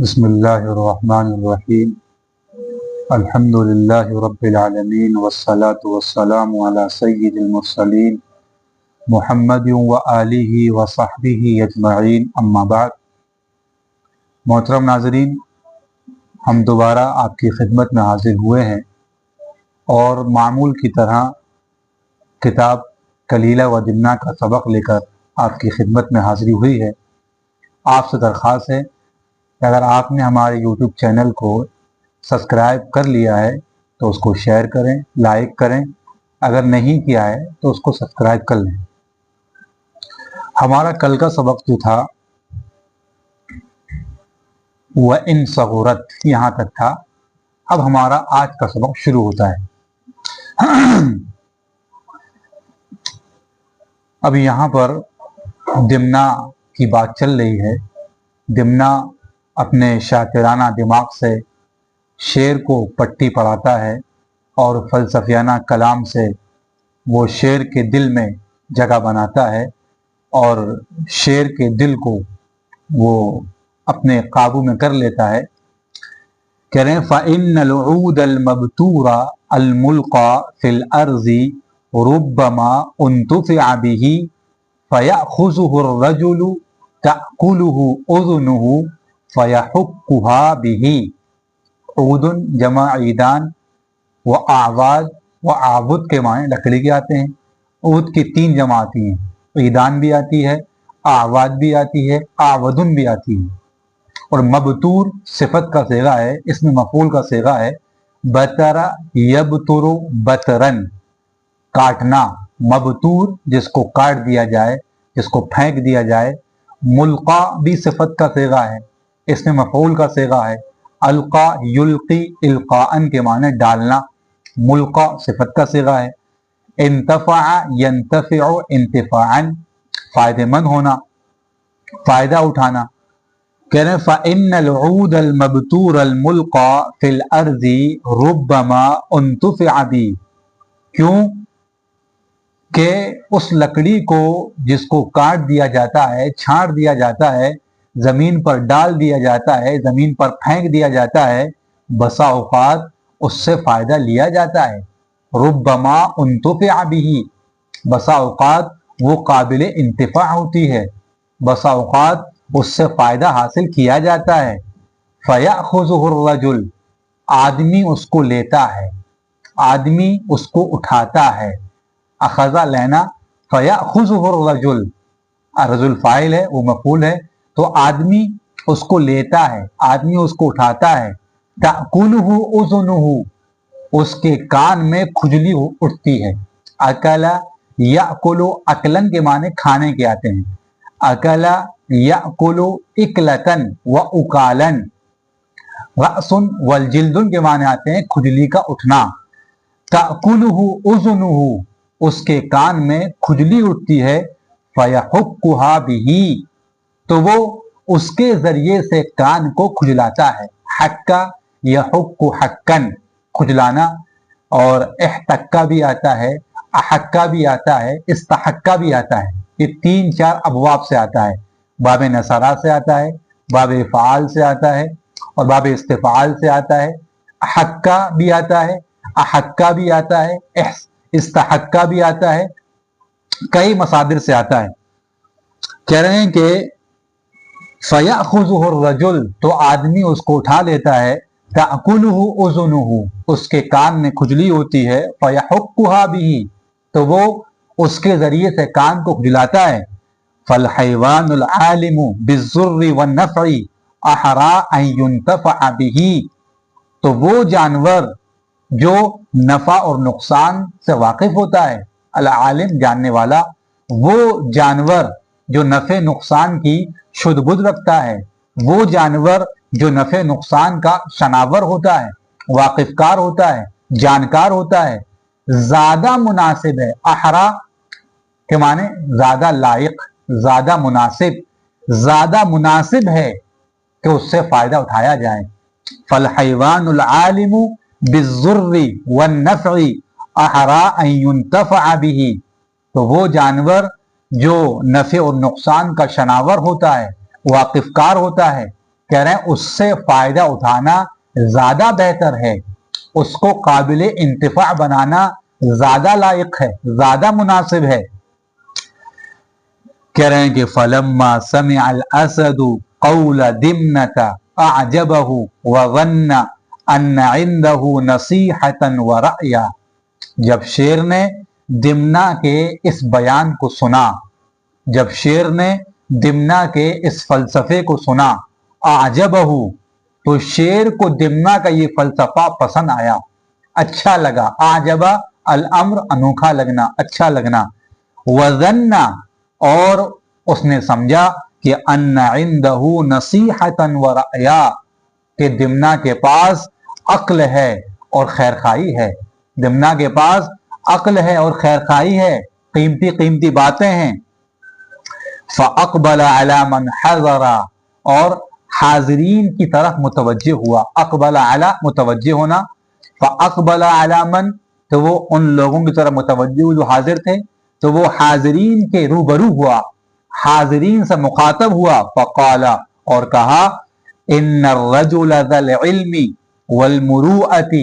بسم اللہ الرحمن الرحیم الحمد للہ رب العالمین والصلاة والسلام علی سید المرسلین محمد و آلہ و صحبہ اجمعین اما بعد۔ محترم ناظرین، ہم دوبارہ آپ کی خدمت میں حاضر ہوئے ہیں اور معمول کی طرح کتاب کلیلہ و دمنہ کا سبق لے کر آپ کی خدمت میں حاضری ہوئی ہے۔ آپ سے درخواست ہے کہ اگر آپ نے ہمارے یوٹیوب چینل کو سبسکرائب کر لیا ہے تو اس کو شیئر کریں، لائک کریں، اگر نہیں کیا ہے تو اس کو سبسکرائب کر لیں۔ ہمارا کل کا سبق جو تھا وَإِن صَغُرَتْ یہاں تک تھا۔ اب ہمارا آج کا سبق شروع ہوتا ہے۔ اب یہاں پر دمنہ کی بات چل رہی ہے۔ دمنہ اپنے شاطرانہ دماغ سے شعر کو پٹی پڑھاتا ہے اور فلسفیانہ کلام سے وہ شعر کے دل میں جگہ بناتا ہے اور شعر کے دل کو وہ اپنے قابو میں کر لیتا ہے۔ کہہ رہے ہیں فَإِنَّ الْعُودَ الْمَبْتُورَ الْمُلْقَى فِي الْأَرْضِ رُبَّمَا انْتُفِعَ بِهِ فَيَأْخُذُهُ الرَّجُلُ تَأْكُلُهُ أُذُنُهُ فَيَحُكُّهَا بِهِ۔ عود جمع عیدان و اعواد و عابد کے معنی لکڑی کے آتے ہیں۔ عود کی تین جمع آتی ہیں، عیدان بھی آتی ہے، اعواد بھی آتی ہے، اعودن بھی آتی ہے۔ اور مبتور صفت کا صیغہ ہے، اس میں مفعول کا صیغہ ہے بتر یبتر بترن، کاٹنا۔ مبتور جس کو کاٹ دیا جائے، جس کو پھینک دیا جائے۔ ملقا بھی صفت کا صیغہ ہے، اس میں مفعول کا صیغہ ہے۔ القا یلقی القاءن کے معنی ڈالنا، ملقا صفت کا صیغہ ہے۔ انتفع ینتفع انتفاعا فائدہ مند ہونا، فائدہ اٹھانا۔ کہہ رہے ہیں فَإِنَّ الْعُودَ الْمَبْتُورَ الْمُلْقَى فِي الْأَرْضِ رُبَّمَا انْتُفِعَ بِهِ، کیوں کہ اس لکڑی کو جس کو کاٹ دیا جاتا ہے، چھاڑ دیا جاتا ہے، زمین پر ڈال دیا جاتا ہے، زمین پر پھینک دیا جاتا ہے، بسا اوقات اس سے فائدہ لیا جاتا ہے۔ ربما انتفع به، بسا اوقات وہ قابل انتفاع ہوتی ہے، بسا اوقات اس سے فائدہ حاصل کیا جاتا ہے۔ فَيَأْخُذُهُ الرَّجُلُ، آدمی اس کو لیتا ہے، آدمی اس کو اٹھاتا ہے۔ اخذا لینا، فَيَأْخُذُهُ الرَّجُلُ، الرجل فاعل ہے، وہ مفعول ہے، تو آدمی اس کو لیتا ہے، آدمی اس کو اٹھاتا ہے۔ تَأْكُلُهُ أُذُنُهُ، اس کے کان میں کھجلی اٹھتی ہے۔ اکل یأکل، اکلن کے معنی کھانے کے آتے ہیں۔ اکل یأکل اکلتن و اکالن، رأس والجلد کے معنی آتے ہیں کھجلی کا اٹھنا۔ تأکلہ اذنہ، اس کے کان میں کھجلی اٹھتی ہے۔ فیحکھا بہ، تو وہ اس کے ذریعے سے کان کو کھجلاتا ہے۔ حکا یحک حکن، کھجلانا، اور احتکا بھی آتا ہے، احکا بھی آتا ہے، استحکا بھی آتا ہے۔ یہ تین چار ابواب سے آتا ہے، باب نصرہ سے آتا ہے، باب افعال سے آتا ہے، اور باب استفعال سے آتا ہے۔ احکا بھی آتا ہے، احکا بھی آتا ہے، استحکا بھی آتا ہے، کئی مصادر سے آتا ہے۔ کہہ رہے ہیں کہ فَيَأْخُذُهُ الرَّجُلُ، تو آدمی اس کو اٹھا لیتا ہے۔ تَأْكُلُهُ أُذُنُهُ، اس کے کان میں کھجلی ہوتی ہے۔ فَيَحُكُّهَا بِهِ، تو وہ اس کے ذریعے سے کان کو کھجلاتا ہے۔ فَالْحَيْوَانُ الْعَالِمُ بِالضُّرِّ وَالنَّفْعِ أَحْرَىٰ أَن يُنْتَفَعَ بِهِ، تو وہ جانور جو نفع اور نقصان سے واقف ہوتا ہے، العالم جاننے والا، وہ جانور جو نفع نقصان کی شد بد رکھتا ہے، وہ جانور جو نفع نقصان کا شناور ہوتا ہے، واقف کار ہوتا ہے، جانکار ہوتا ہے، زیادہ مناسب ہے۔ احرا کے معنی زیادہ لائق، زیادہ مناسب، زیادہ مناسب ہے کہ اس سے فائدہ اٹھایا جائے۔ فالحیوان العالم بالضر والنفع احرا ان ينتفع به، تو وہ جانور جو نفع اور نقصان کا شناور ہوتا ہے، واقف کار ہوتا ہے، کہہ رہے ہیں اس سے فائدہ اٹھانا زیادہ بہتر ہے، اس کو قابل انتفاع بنانا زیادہ لائق ہے، زیادہ مناسب ہے۔ کہہ رہے ہیں کہ فلما سمع الاسد قول دمنة اعجبه وظن ان عنده نصیحة ورأیا، جب شیر نے دمنہ کے اس بیان کو سنا، جب شیر نے دمنہ کے اس فلسفے کو سنا، اعجبہ، تو شیر کو دمنہ کا یہ فلسفہ پسند آیا، اچھا لگا۔ اعجبہ الامر، انوکھا لگنا، اچھا لگنا۔ وظن، اور اس نے سمجھا کہ ان عنده نصیحة ورأیا، کہ دمنہ کے پاس عقل ہے اور خیرخواہی ہے، دمنہ کے پاس عقل ہے اور خیرخواہی ہے، قیمتی قیمتی باتیں ہیں۔ فَأَقْبَلَ عَلَى مَنْ حَضَرَ، اور حاضرین کی طرف متوجہ ہوا۔ اقبل علی، متوجہ ہونا، فَأَقْبَلَ عَلَى مَنْ، تو وہ ان لوگوں کی طرف متوجہ ہوئے جو حاضر تھے، تو وہ حاضرین کے روبرو ہوا، حاضرین سے مخاطب ہوا۔ فقال، اور کہا، ان الرجل ذا العلم والمروءة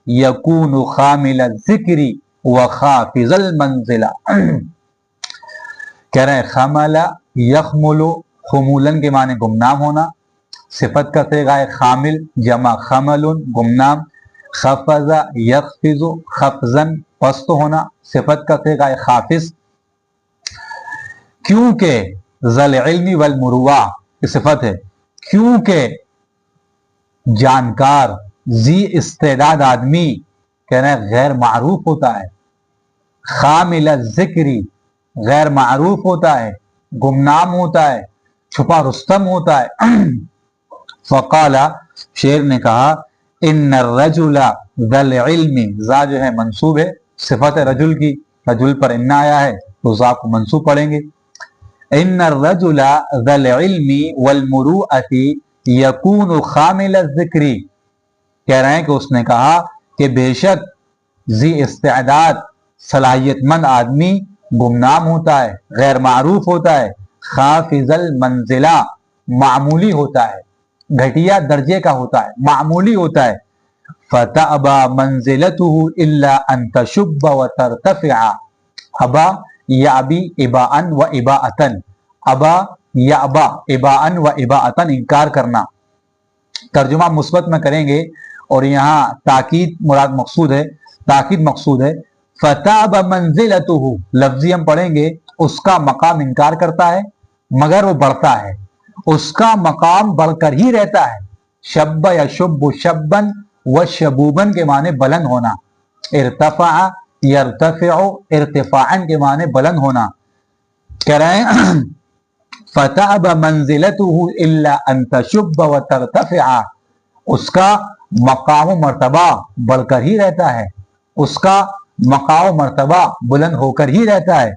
يكون خامل الذکر وخافض المنزلہ۔ کہہ رہے ہیں خمل یخمل، خمولن کے معنی گمنام ہونا، صفت کا صیغہ ہے خامل، جمع خمل گمنام۔ خفض یخفض، خفضن پست ہونا، صفت کا صیغہ ہے خافض۔ کیونکہ ذل علم والمروءہ کی صفت ہے، کیونکہ جانکار، ذی استعداد آدمی، کہہ رہے ہیں غیر معروف ہوتا ہے، خامل الذکری، غیر معروف ہوتا ہے، گمنام ہوتا ہے، چھپا رستم ہوتا ہے۔ فقال، شیر نے کہا، ان الرجل ذا العلم، ذا جو ہے منصوب ہے، صفت ہے رجل کی، رجل پر ان آیا ہے تو ذا کو منصوب پڑھیں گے۔ ان الرجل ذا العلم والمروءة يكون خامل الذکر، کہہ رہے ہیں کہ اس نے کہا کہ بے شک ذی استعداد صلاحیت مند آدمی گمنام ہوتا ہے، غیر معروف ہوتا ہے، خافض المنزلہ، معمولی ہوتا ہے، گھٹیا درجے کا ہوتا ہے، معمولی ہوتا ہے۔ فتأبى منزلته الا ان تشب وترتفع، ابا یابی اباء و اباءۃ، ابا یابا اباء و اباءۃ، انکار کرنا۔ ترجمہ مثبت میں کریں گے اور یہاں تاکید مراد مقصود ہے، تاکید مقصود ہے۔ فتاب منزلته، لفظی ہم پڑھیں گے، اس کا مقام انکار کرتا ہے مگر وہ بڑھتا ہے، اس کا مقام بڑھ کر ہی رہتا ہے۔ شب یشب شبن و شبوبن کے معنی بلند ہونا، ارتفع یرتفع ارتفاعا کے معنی بلند ہونا۔ کہہ رہے ہیں فتاب منزلته الا ان تشب وترتفع، اس کا مقام و مرتبہ بڑھ کر ہی رہتا ہے، اس کا مقام و مرتبہ بلند ہو کر ہی رہتا ہے۔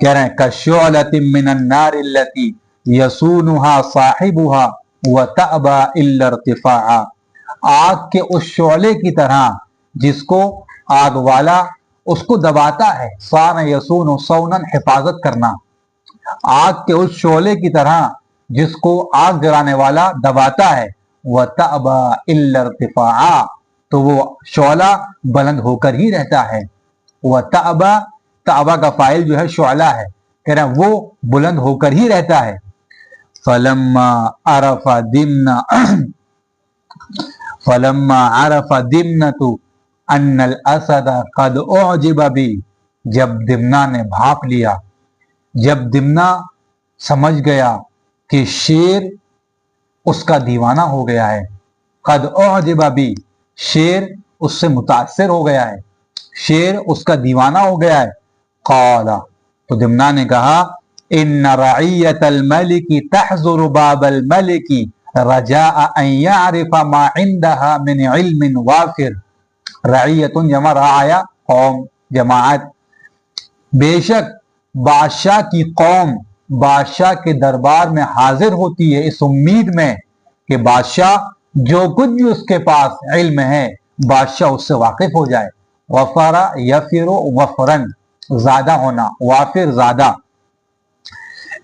کہہ رہے ہیں کشعلۃ من النار التي يصونها صاحبها وتأبى الا ارتفاعا، آگ کے اس شعلے کی طرح جس کو آگ والا اس کو دباتا ہے، صان یصون صونا، حفاظت کرنا، آگ کے اس شعلے کی طرح جس کو آگ جلانے والا دباتا ہے، وَتَأْبَى إِلَّا ارْتِفَاعًا، تو وہ شعلہ بلند ہو کر ہی رہتا ہے۔ وَتَأْبَى، تأبہ کا فاعل جو ہے شعلہ ہے، کہہ رہے ہیں وہ بلند ہو کر ہی رہتا ہے۔ فَلَمَّا عَرَفَ دِمْنَةُ أَنَّ الْأَسَدَ قَدْ أُعْجِبَ بِهِ، جب دمنہ نے بھاپ لیا، جب دمنہ سمجھ گیا کہ شیر اس کا دیوانہ ہو گیا ہے، قد اعجب بی، شیر اس سے متاثر ہو گیا ہے، شیر اس کا دیوانہ ہو گیا ہے۔ قال، تو دمنہ نے کہا، ان رعیت الملک تحضر باب الملک رجاء ان یعرف ما عندها من علم وافر۔ رعیت جمع رعایا، قوم، جماعت۔ بے شک بادشاہ کی قوم بادشاہ کے دربار میں حاضر ہوتی ہے اس امید میں کہ بادشاہ جو کچھ بھی اس کے پاس علم ہے بادشاہ اس سے واقف ہو جائے۔ وفر یفر وفرن، زیادہ ہونا، وافر زیادہ۔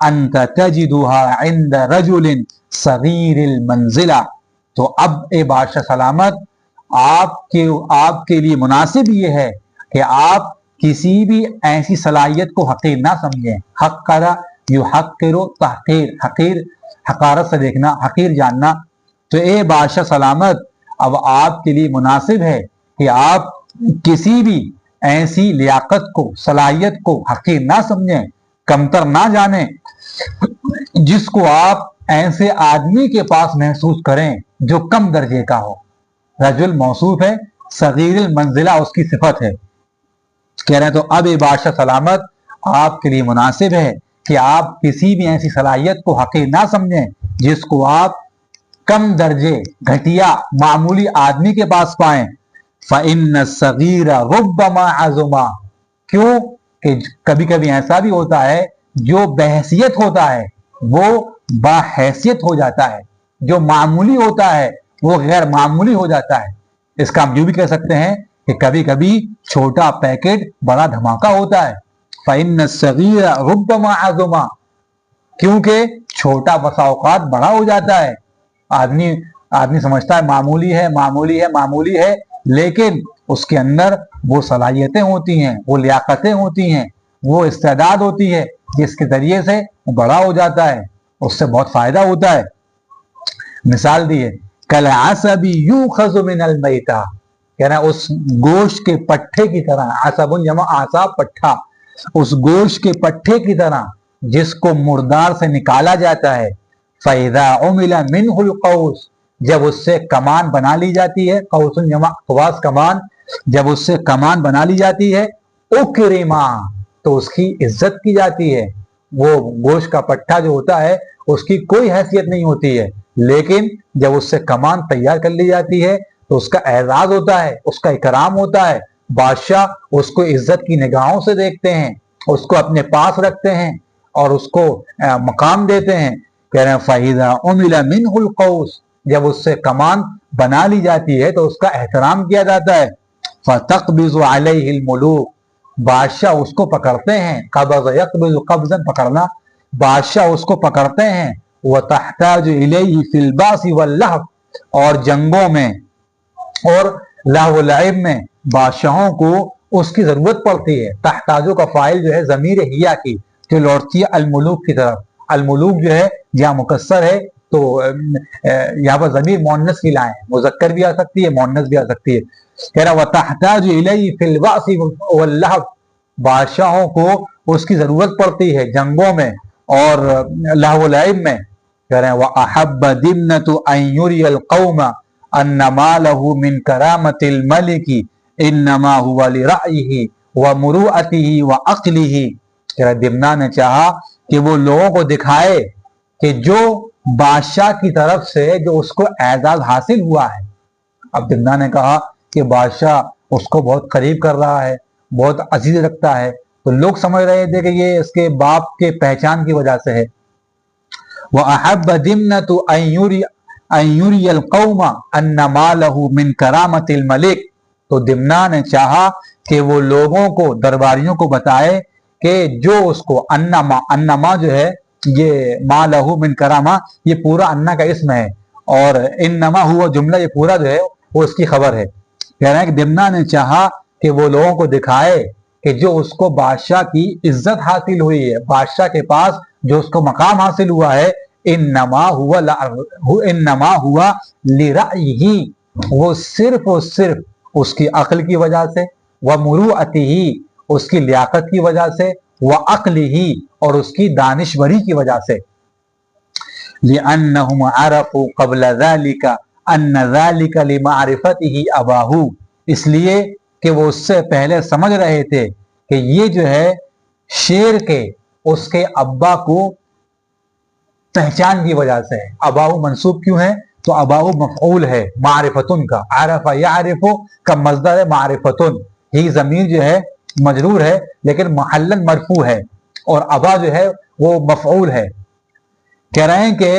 انت تجدها عند رجل صغیر المنزلہ. تو اب اے بادشاہ سلامت آپ کے لیے مناسب یہ ہے کہ آپ کسی بھی ایسی صلاحیت کو حقیر نہ سمجھیں. حقر یحقر تحقیر، حقیر حقارت سے دیکھنا، حقیر جاننا. تو اے بادشاہ سلامت اب آپ کے لیے مناسب ہے کہ آپ کسی بھی ایسی لیاقت کو، صلاحیت کو حقیر نہ سمجھیں، کمتر نہ جانیں، جس کو آپ ایسے آدمی کے پاس محسوس کریں جو کم درجے کا ہو. رجل موصوف ہے، صغیر المنزلہ اس کی صفت ہے. کہہ رہے ہیں تو اب یہ بادشاہ سلامت آپ کے لیے مناسب ہے کہ آپ کسی بھی ایسی صلاحیت کو حقیر نہ سمجھیں جس کو آپ کم درجے، گھٹیا، معمولی آدمی کے پاس پائیں. فَإِنَّ الصَّغِيرَ رُبَّمَا عَظُمَا. کیوں کہ کبھی کبھی ایسا بھی ہوتا ہے جو بحیثیت ہوتا ہے وہ باحیثیت ہو جاتا ہے، جو معمولی ہوتا ہے وہ غیر معمولی ہو جاتا ہے. اس کا ہم یوں بھی کہہ سکتے ہیں کہ کبھی کبھی چھوٹا پیکٹ بڑا دھماکہ ہوتا ہے. فَإِنَّ الصَّغِيرَ رُبَّمَا عَظُمَا. کیونکہ چھوٹا بسا اوقات بڑا ہو جاتا ہے. آدمی سمجھتا ہے معمولی ہے، لیکن اس کے اندر وہ صلاحیتیں ہوتی ہیں، وہ لیاقتیں ہوتی ہیں، وہ استعداد ہوتی ہے جس کے ذریعے سے بڑا ہو جاتا ہے، اس سے بہت فائدہ ہوتا ہے. مثال دیے کَالْعَصَبِ يُؤْخَذُ مِنَ الْمَيْتَةِ. کہنا اس گوشت کے پٹھے کی طرح، عصب جمع اعصاب، پٹھا، اس گوشت کے پٹھے کی طرح جس کو مردار سے نکالا جاتا ہے. فَإِذَا عُمِلَ مِنْهُ الْقَوْسُ. جب اس سے کمان بنا لی جاتی ہے، قوس جمع قواس کمان، جب اس سے کمان بنا لی جاتی ہے، اکرما، تو اس کی عزت کی جاتی ہے. وہ گوشت کا پٹھا جو ہوتا ہے اس کی کوئی حیثیت نہیں ہوتی ہے، لیکن جب اس سے کمان تیار کر لی جاتی ہے تو اس کا اعزاز ہوتا ہے، اس کا اکرام ہوتا ہے. بادشاہ اس کو عزت کی نگاہوں سے دیکھتے ہیں، اس کو اپنے پاس رکھتے ہیں اور اس کو مقام دیتے ہیں. کہہ رہے ہیں فَإِذَا عُمِلَ مِنْهُ الْقَوْسُ. جب اس سے کمان بنا لی جاتی ہے تو اس کا احترام کیا جاتا ہے. فَتَقْبِضُ عَلَيْهِ الْمُلُوكُ. بادشاہ اس کو پکڑتے ہیں. قبض يقبض قبضا، پکڑنا. بادشاہ اس کو پکڑتے ہیں. وَتَحْتَاجُ إِلَيْهِ فِي الْبَأْسِ وَاللَّهْوِ. اور جنگوں میں اور لہو و لعب میں بادشاہوں کو اس کی ضرورت پڑتی ہے. تحتاجو کا فاعل جو ہے ضمیر ہیا کی جو لوٹتی ہے الملوک کی طرف. الملوک جو ہے جہاں مکسر ہے تو یہاں پر ضمیر مؤنث کی لائیں، مذکر بھی آ سکتی ہے، مؤنث بھی آ سکتی ہے. کہہ رہا وَتَحْتَاجُ إِلَيْهِ فِي الْبَأْسِ وَاللَّهْوِ. بادشاہوں کو اس کی ضرورت پڑتی ہے جنگوں میں اور لہو و لعب میں. کہہ رہے ہیں وَأَحَبَّ دِمْنَةُ أَن يُرِيَ الْقَوْمَ أَنَّ مَا لَهُ مِنْ كَرَامَةِ الْمَلِكِ إِنَّمَا هُوَ لِرَأْيِهِ وَمُرُوءَتِهِ وَعَقْلِهِ. کہہ رہے دمنا نے چاہا کہ وہ لوگوں کو دکھائے کہ جو بادشاہ کی طرف سے جو اس کو اعزاز حاصل ہوا ہے. اب دمنا نے کہا کہ بادشاہ اس کو بہت قریب کر رہا ہے، بہت عزیز رکھتا ہے، تو لوگ سمجھ رہے تھے کہ یہ اس کے باپ کے پہچان کی وجہ سے ہے. وَأَحَبَّ دِمْنَةُ أَن يُرِيَ الْقَوْمَ أَنَّ مَا لَهُ مِنْ كَرَامَةِ الْمَلِكِ. تو دمنا نے چاہا کہ وہ لوگوں کو، درباریوں کو بتائے کہ جو اس کو انما جو ہے یہ ما لہو من کرامہ، یہ پورا انا کا اسم ہے اور انما ہوا جملہ یہ پورا جو ہے وہ اس کی خبر ہے. کہہ رہے ہیں کہ دمنا نے چاہا کہ وہ لوگوں کو دکھائے کہ جو اس کو بادشاہ کی عزت حاصل ہوئی ہے، بادشاہ کے پاس جو اس کو مقام حاصل ہوا ہے، انما ہوا لرأیہ، وہ صرف اور صرف اس کی عقل کی وجہ سے، ومروءتہ، اس کی لیاقت کی وجہ سے، وعقلہ، اور اس کی دانشوری کی وجہ سے. لأنہم عرفوا قبل ذلك ان ذلك لمعرفتہ اباہ. اس لیے کہ وہ اس سے پہلے سمجھ رہے تھے کہ یہ جو ہے شیر کے اس کے ابا کو پہچان کی وجہ سے ہے. اباہ منصوب کیوں ہے؟ تو اباہ مفعول ہے معرفتن کا. عرف یعرف کا مصدر ہے معرفتن. یہ ضمیر جو ہے مجرور ہے لیکن محلن مرفوع ہے اور ابا جو ہے وہ مفعول ہے. کہہ رہے ہیں کہ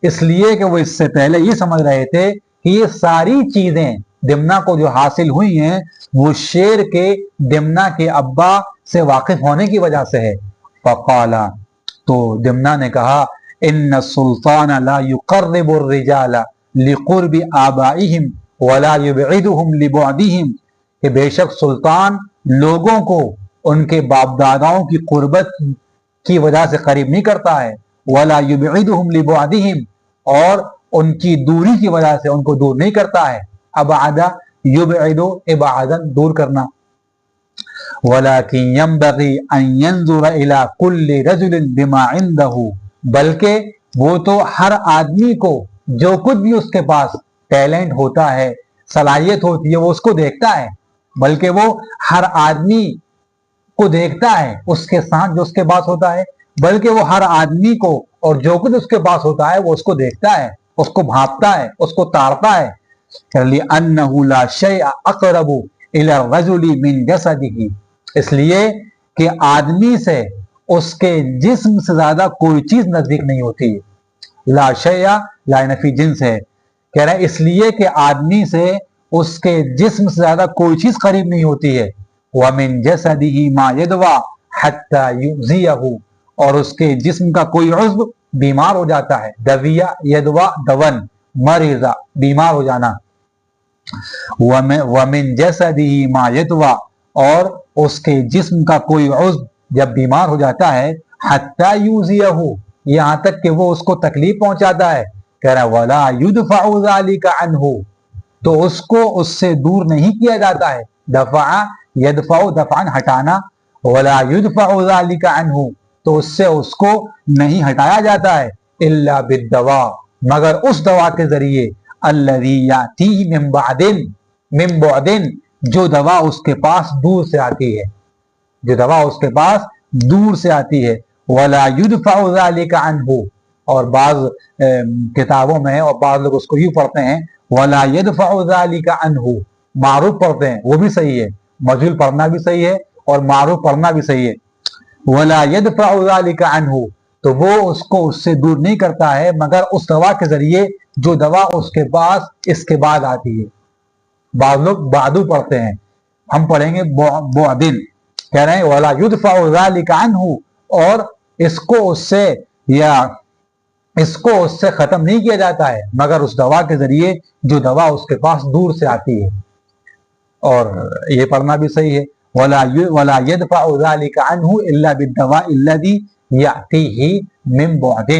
اس لیے کہ وہ اس سے پہلے یہ سمجھ رہے تھے کہ یہ ساری چیزیں دمنا کو جو حاصل ہوئی ہیں وہ شیر کے دمنا کے ابا سے واقف ہونے کی وجہ سے ہے. فقالا، تو دمنا نے کہا ان السلطان لا يقرب الرجال لقرب آبائهم ولا يبعدهم لبعدهم، کہ بے شک سلطان لوگوں کو ان کے باپ داداؤں کی قربت کی وجہ سے قریب نہیں کرتا ہے، ولا يبعدهم لبعدهم، اور ان کی دوری کی وجہ سے ان کو دور نہیں کرتا ہے۔ ابعد یبعد ابعادا، دور کرنا۔ ولكن ينبغي ان ينظر الى كل رجل بما عنده، بلکہ وہ تو ہر آدمی کو جو کچھ بھی اس کے پاس ٹیلنٹ ہوتا ہے، صلاحیت ہوتی ہے، وہ اس کو دیکھتا ہے، بلکہ وہ ہر آدمی کو دیکھتا ہے اس کے ساتھ جو اس کے پاس ہوتا ہے، بلکہ وہ ہر آدمی کو اور جو کچھ اس کے پاس ہوتا ہے وہ اس کو دیکھتا ہے، اس کو بھانپتا ہے، اس کو تاڑتا ہے۔ لِأَنَّهُ لَا شَيْءَ أَقْرَبُ إِلَى الرَّجُلِ مِنْ جَسَدِهِ، اس لیے کہ آدمی سے اس کے جسم سے زیادہ کوئی چیز نزدیک نہیں ہوتی۔ لا شیء لا نفی جنس ہے، کہہ رہے ہیں اس لیے کہ آدمی سے اس کے جسم سے زیادہ کوئی چیز قریب نہیں ہوتی ہے۔ وَمِنْ جَسَدِهِ مَا يَدْوَى حَتَّى يُؤْذِيَهُ، اور اس کے جسم کا کوئی عضو بیمار ہو جاتا ہے۔ دویہ یدوا دون، مریضہ بیمار ہو جانا۔ وَمِنْ جَسَدِهِ مَا يَدْوَى، اور اس کے جسم کا کوئی عضو جب بیمار ہو جاتا ہے، حَتَّى يُؤْذِيَهُ، یہاں تک کہ وہ اس کو تکلیف پہنچاتا ہے، کہہ رہا ہے وَلَا يُدْفَعُ ذَلِكَ عَنْهُ، تو اس کو اس سے دور نہیں کیا جاتا ہے۔ دفع یدفع دفعا ہٹانا، وَلَا يُدْفَعُ ذَلِكَ عَنْهُ، تو اس سے اس کو نہیں ہٹایا جاتا ہے، إِلَّا بِالدَّوَاء، مگر اس دوا کے ذریعے، الَّذِي يَأْتِيهِ مِن بُعْدٍ، جو دوا اس کے پاس دور سے آتی ہے، جو دوا اس کے پاس دور سے آتی ہے۔ وَلَا يُدْفَعُ ذَلِكَ عَنْهُ، اور بعض کتابوں میں اور بعض لوگ اس کو یوں پڑھتے ہیں وَلَا يَدْفَعُ ذَلِكَ عَنْهُ، معروف پڑھتے ہیں، وہ بھی صحیح ہے، مجہول پڑھنا بھی صحیح ہے اور معروف پڑھنا بھی صحیح ہے۔ وَلَا يَدْفَعُ ذَلِكَ عَنْهُ، تو وہ اس کو اس سے دور نہیں کرتا ہے مگر اس دوا کے ذریعے جو دوا اس کے پاس اس کے بعد آتی ہے۔ بعض لوگ بعدو پڑھتے ہیں، ہم پڑھیں گے بعدن، کہہ رہے ہیں وَلَا يُدْفَعُ ذَلِكَ عَنْهُ، اور اس کو اس سے یا اس کو اس سے ختم نہیں کیا جاتا ہے مگر اس دوا کے ذریعے جو دوا اس کے پاس دور سے آتی ہے، اور یہ پڑھنا بھی صحیح ہے۔ وَلَا يَدْفَعُ ذَلِكَ عَنْهُ إِلَّا بِالدَّوَاءِ الَّذِي يَأْتِيهِ مِن بُعْدٍ،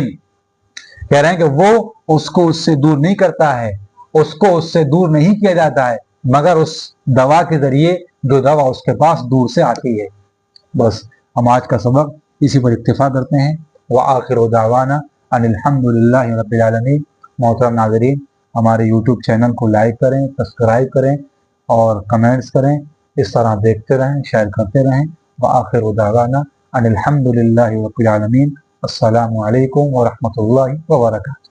کہہ رہے ہیں کہ وہ اس کو اس سے دور نہیں کرتا ہے، اس کو اس سے دور نہیں کیا جاتا ہے مگر اس دوا کے ذریعے جو دوا اس کے پاس دور سے آتی ہے۔ بس ہم آج کا سبق اسی پر اکتفا کرتے ہیں۔ وآخر دعوانا ان الحمد للہ رب العالمین۔ محترم ناظرین، ہمارے یوٹیوب چینل کو لائک کریں، سبسکرائب کریں اور کمنٹس کریں، اس طرح دیکھتے رہیں، شیئر کرتے رہیں۔ وآخر دعوانا ان الحمد للہ رب العالمین۔ السلام علیکم ورحمۃ اللہ وبرکاتہ۔